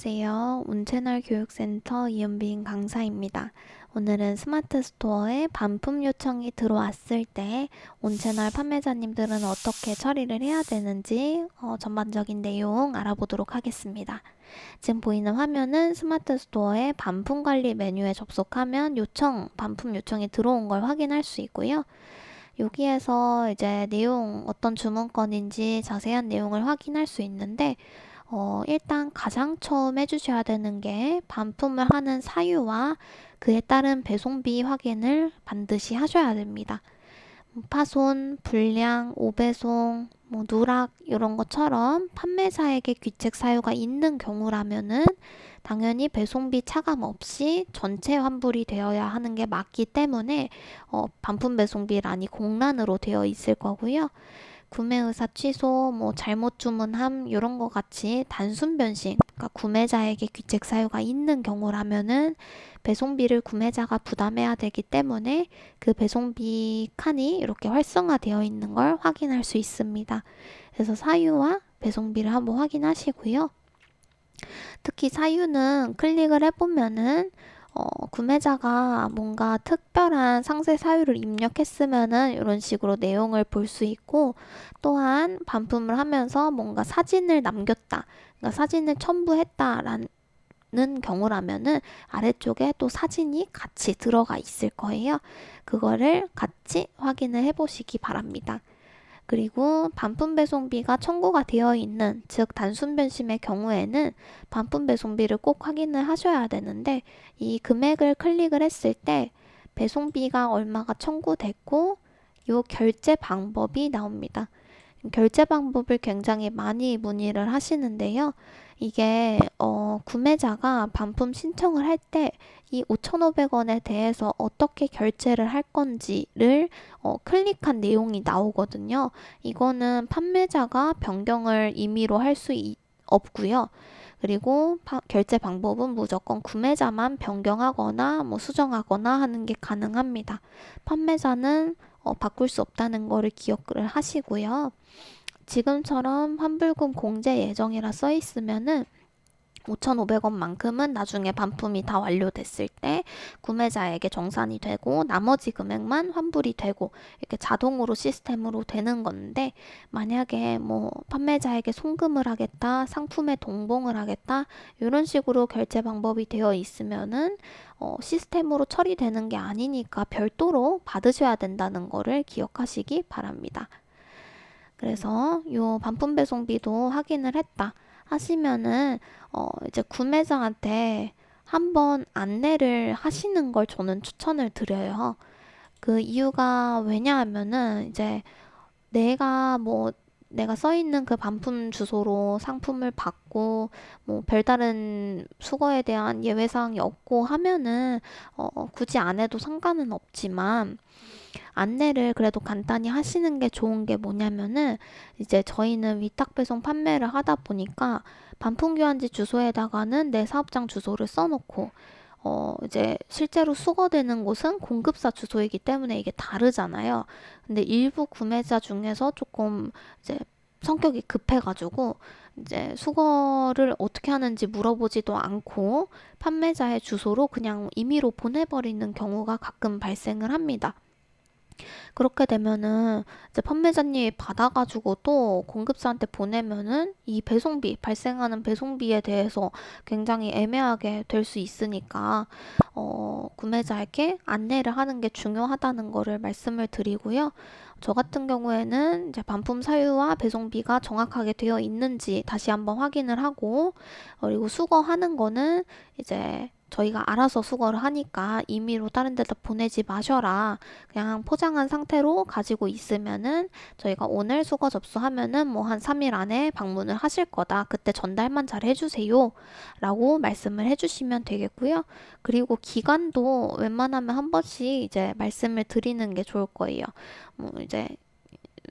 안녕하세요. 온채널 교육센터 이은빈 강사입니다. 오늘은 스마트 스토어에 반품 요청이 들어왔을 때 온채널 판매자님들은 어떻게 처리를 해야 되는지 전반적인 내용 알아보도록 하겠습니다. 지금 보이는 화면은 스마트 스토어의 반품 관리 메뉴에 접속하면 반품 요청이 들어온 걸 확인할 수 있고요. 여기에서 이제 어떤 주문건인지 자세한 내용을 확인할 수 있는데 일단 가장 처음 해주셔야 되는 게 반품을 하는 사유와 그에 따른 배송비 확인을 반드시 하셔야 됩니다. 파손, 불량, 오배송, 누락 이런 것처럼 판매자에게 귀책 사유가 있는 경우라면은 당연히 배송비 차감 없이 전체 환불이 되어야 하는 게 맞기 때문에 반품 배송비란이 공란으로 되어 있을 거고요. 구매 의사 취소, 잘못 주문함 이런 거 같이 단순 변신, 그러니까 구매자에게 귀책 사유가 있는 경우라면은 배송비를 구매자가 부담해야 되기 때문에 그 배송비 칸이 이렇게 활성화되어 있는 걸 확인할 수 있습니다. 그래서 사유와 배송비를 한번 확인하시고요. 특히 사유는 클릭을 해보면은 구매자가 뭔가 특별한 상세 사유를 입력했으면은 이런 식으로 내용을 볼 수 있고, 또한 반품을 하면서 뭔가 사진을 남겼다, 그러니까 사진을 첨부했다라는 경우라면은 아래쪽에 또 사진이 같이 들어가 있을 거예요. 그거를 같이 확인을 해보시기 바랍니다. 그리고 반품 배송비가 청구가 되어 있는, 즉 단순 변심의 경우에는 반품 배송비를 꼭 확인을 하셔야 되는데, 이 금액을 클릭을 했을 때 배송비가 얼마가 청구됐고 요 결제 방법이 나옵니다. 결제 방법을 굉장히 많이 문의를 하시는데요. 이게 구매자가 반품 신청을 할 때 이 5,500원에 대해서 어떻게 결제를 할 건지를 클릭한 내용이 나오거든요. 이거는 판매자가 변경을 임의로 할 수 없고요. 그리고 결제 방법은 무조건 구매자만 변경하거나 수정하거나 하는 게 가능합니다. 판매자는 바꿀 수 없다는 거를 기억을 하시고요. 지금처럼 환불금 공제 예정이라 써 있으면은 5,500원만큼은 나중에 반품이 다 완료됐을 때 구매자에게 정산이 되고 나머지 금액만 환불이 되고 이렇게 자동으로 시스템으로 되는 건데, 만약에 판매자에게 송금을 하겠다, 상품에 동봉을 하겠다 이런 식으로 결제 방법이 되어 있으면은 시스템으로 처리되는 게 아니니까 별도로 받으셔야 된다는 거를 기억하시기 바랍니다. 그래서 요 반품 배송비도 확인을 했다 하시면은 이제 구매자한테 한번 안내를 하시는 걸 저는 추천을 드려요. 그 이유가 왜냐하면은 이제 내가 내가 써 있는 그 반품 주소로 상품을 받고 별다른 수거에 대한 예외 사항이 없고 하면은 굳이 안 해도 상관은 없지만, 안내를 그래도 간단히 하시는 게 좋은 게 뭐냐면은, 이제 저희는 위탁 배송 판매를 하다 보니까 반품 교환지 주소에다가는 내 사업장 주소를 써놓고 이제 실제로 수거되는 곳은 공급사 주소이기 때문에 이게 다르잖아요. 근데 일부 구매자 중에서 조금 이제 성격이 급해가지고 이제 수거를 어떻게 하는지 물어보지도 않고 판매자의 주소로 그냥 임의로 보내버리는 경우가 가끔 발생을 합니다. 그렇게 되면은 이제 판매자님이 받아가지고 또 공급사한테 보내면은 이 발생하는 배송비에 대해서 굉장히 애매하게 될 수 있으니까 구매자에게 안내를 하는 게 중요하다는 거를 말씀을 드리고요. 저 같은 경우에는 이제 반품 사유와 배송비가 정확하게 되어 있는지 다시 한번 확인을 하고, 그리고 수거하는 거는 이제 저희가 알아서 수거를 하니까 임의로 다른 데다 보내지 마셔라, 그냥 포장한 상태로 가지고 있으면은 저희가 오늘 수거 접수하면은 한 3일 안에 방문을 하실 거다, 그때 전달만 잘 해주세요 라고 말씀을 해주시면 되겠고요. 그리고 기간도 웬만하면 한 번씩 이제 말씀을 드리는 게 좋을 거예요. 이제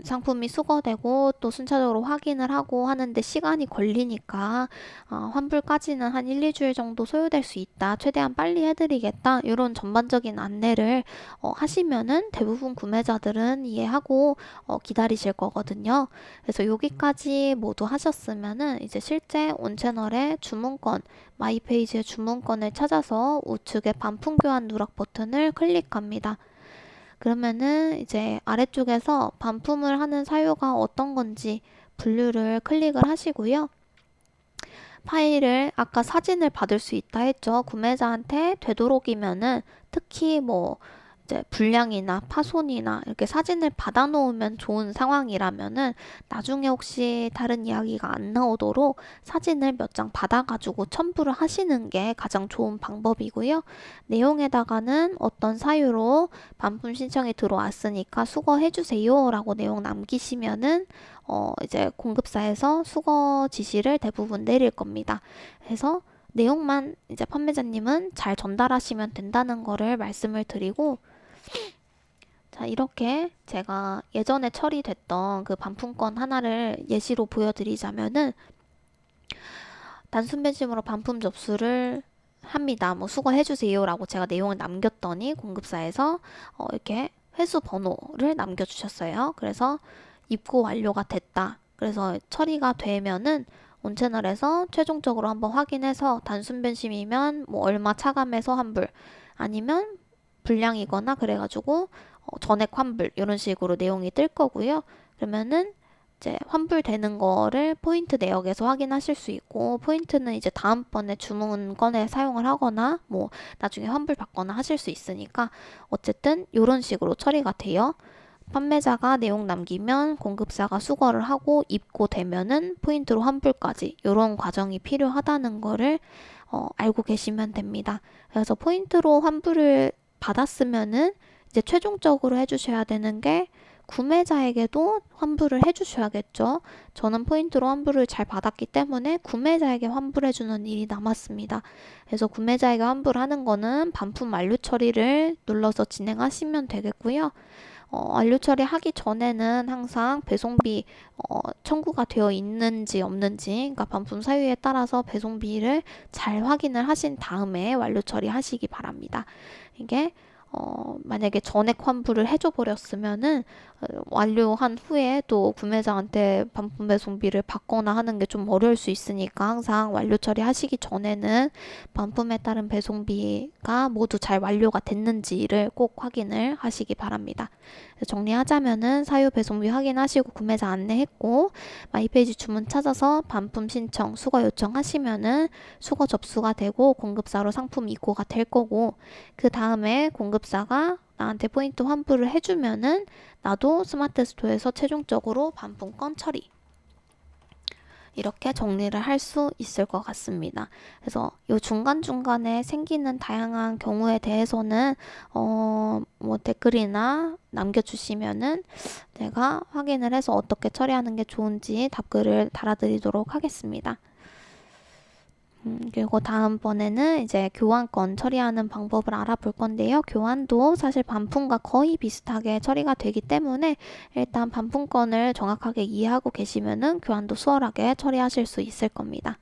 상품이 수거되고 또 순차적으로 확인을 하고 하는데 시간이 걸리니까 환불까지는 한 1, 2주일 정도 소요될 수 있다. 최대한 빨리 해드리겠다. 이런 전반적인 안내를 하시면은 대부분 구매자들은 이해하고 기다리실 거거든요. 그래서 여기까지 모두 하셨으면은 이제 실제 온채널의 주문건, 마이페이지의 주문건을 찾아서 우측에 반품 교환 누락 버튼을 클릭합니다. 그러면은 이제 아래쪽에서 반품을 하는 사유가 어떤 건지 분류를 클릭을 하시고요. 파일을 아까 사진을 받을 수 있다 했죠. 구매자한테 되도록이면은 특히 뭐 이제 불량이나 파손이나 이렇게 사진을 받아 놓으면 좋은 상황이라면은 나중에 혹시 다른 이야기가 안 나오도록 사진을 몇 장 받아가지고 첨부를 하시는 게 가장 좋은 방법이고요. 내용에다가는 어떤 사유로 반품 신청이 들어왔으니까 수거해주세요 라고 내용 남기시면은 이제 공급사에서 수거 지시를 대부분 내릴 겁니다. 그래서 내용만 이제 판매자님은 잘 전달하시면 된다는 거를 말씀을 드리고, 자, 이렇게 제가 예전에 처리됐던 그 반품건 하나를 예시로 보여드리자면은 단순 변심으로 반품 접수를 합니다. 뭐 수거해주세요 라고 제가 내용을 남겼더니 공급사에서 이렇게 회수 번호를 남겨주셨어요. 그래서 입고 완료가 됐다. 그래서 처리가 되면은 온채널에서 최종적으로 한번 확인해서 단순 변심이면 뭐 얼마 차감해서 환불, 아니면 불량이거나 그래가지고 전액 환불 이런 식으로 내용이 뜰 거고요. 그러면은 이제 환불되는 거를 포인트 내역에서 확인하실 수 있고, 포인트는 이제 다음번에 주문건에 사용을 하거나 뭐 나중에 환불 받거나 하실 수 있으니까 어쨌든 이런 식으로 처리가 돼요. 판매자가 내용 남기면 공급사가 수거를 하고 입고되면은 포인트로 환불까지 이런 과정이 필요하다는 거를 알고 계시면 됩니다. 그래서 포인트로 환불을 받았으면은 이제 최종적으로 해주셔야 되는 게 구매자에게도 환불을 해주셔야겠죠. 저는 포인트로 환불을 잘 받았기 때문에 구매자에게 환불해주는 일이 남았습니다. 그래서 구매자에게 환불하는 거는 반품 완료 처리를 눌러서 진행하시면 되겠고요. 완료 처리하기 전에는 항상 배송비 청구가 되어 있는지 없는지, 그러니까 반품 사유에 따라서 배송비를 잘 확인을 하신 다음에 완료 처리하시기 바랍니다. 이게 만약에 전액 환불을 해줘 버렸으면은 완료한 후에 또 구매자한테 반품 배송비를 받거나 하는 게 좀 어려울 수 있으니까 항상 완료 처리하시기 전에는 반품에 따른 배송비가 모두 잘 완료가 됐는지를 꼭 확인을 하시기 바랍니다. 정리하자면은 사유 배송비 확인하시고 구매자 안내했고, 마이페이지 주문 찾아서 반품 신청, 수거 요청하시면은 수거 접수가 되고 공급사로 상품 입고가 될 거고, 그 다음에 공급사가 나한테 포인트 환불을 해주면은 나도 스마트 스토어에서 최종적으로 반품권 처리, 이렇게 정리를 할 수 있을 것 같습니다. 그래서 이 중간중간에 생기는 다양한 경우에 대해서는 뭐 댓글이나 남겨주시면은 제가 확인을 해서 어떻게 처리하는 게 좋은지 답글을 달아드리도록 하겠습니다. 그리고 다음번에는 이제 교환권 처리하는 방법을 알아볼 건데요. 교환도 사실 반품과 거의 비슷하게 처리가 되기 때문에 일단 반품권을 정확하게 이해하고 계시면은 교환도 수월하게 처리하실 수 있을 겁니다.